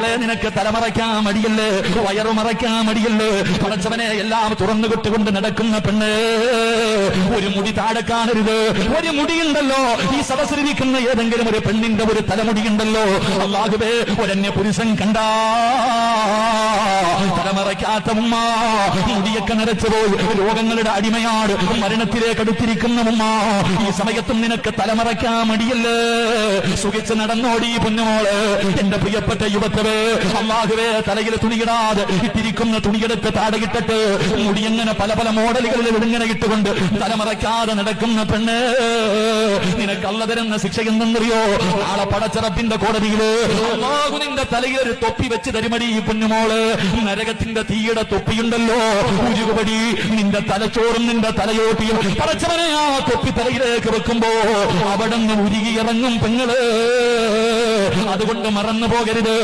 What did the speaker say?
പെങ്ങളെ നിനക്ക് തലമറയ്ക്കാൻ മടിയല്ലേ, വയറു മറയ്ക്കാൻ മടിയല്ലേ? പടച്ചവനെ എല്ലാം തുറന്നു വിട്ടുകൊണ്ട് നടക്കുന്ന പെണ്ണ്, ഒരു മുടി താഴെ കാണരുത്. ഒരു മുടിയുണ്ടല്ലോ, ഈ സദസ്സിലിരിക്കുന്ന ഏതെങ്കിലും ഒരു പെണ്ണിന്റെ ഒരു തലമുടിയുണ്ടല്ലോ, അല്ലാഹുവേ ഒരന്യ പുരുഷൻ കണ്ടാ തലമറയ്ക്കാത്ത ഉമ്മ, മുടിയൊക്കെ നിറച്ചുപോയി രോഗങ്ങളുടെ അടിമയാണ്, മരണത്തിലേക്ക് അടുത്തിരിക്കുന്ന ഉമ്മ, ഈ സമയത്തും നിനക്ക് തലമറയ്ക്കാൻ മടിയല്ലേ? സുഖിച്ച് നടന്നോടി പൊന്നുമോള്. എന്റെ പ്രിയപ്പെട്ട യുവത്വേ, അല്ലാഹുവേ തലയിൽ തുണിയിടാതെ ഇട്ടിരിക്കുന്ന തുണിയെടുത്ത് താടകിട്ടിട്ട് മുടിയങ്ങനെ പല പല മോഡലുകളിൽ ഇങ്ങനെ ഇട്ടുകൊണ്ട് തലമറയ്ക്കാതെ നടക്കുന്ന പെണ്ണ്, നിനക്ക് അള്ള തരുന്ന ശിക്ഷ എന്തെന്നറിയോ? നാളെ പടച്ചറപ്പിന്റെ കോടതിയില് അല്ലാഹു നിന്റെ തലയിൽ ഒരു തൊപ്പി വെച്ച് തരുമടി പൊന്നുമോള്. നരകത്തിന്റെ തീയുടെ തൊപ്പിയുണ്ടല്ലോ, ഉരുകുപടി നിന്റെ തലച്ചോറും നിന്റെ തലയോട്ടിയും പടച്ചവനെ ആ തൊപ്പി തലയിലേക്ക് വെക്കുമ്പോ അവിടെ നിന്ന് ഉരുകിയിറങ്ങും പെങ്ങള്. അതുകൊണ്ട് മറന്നു പോകരുത്.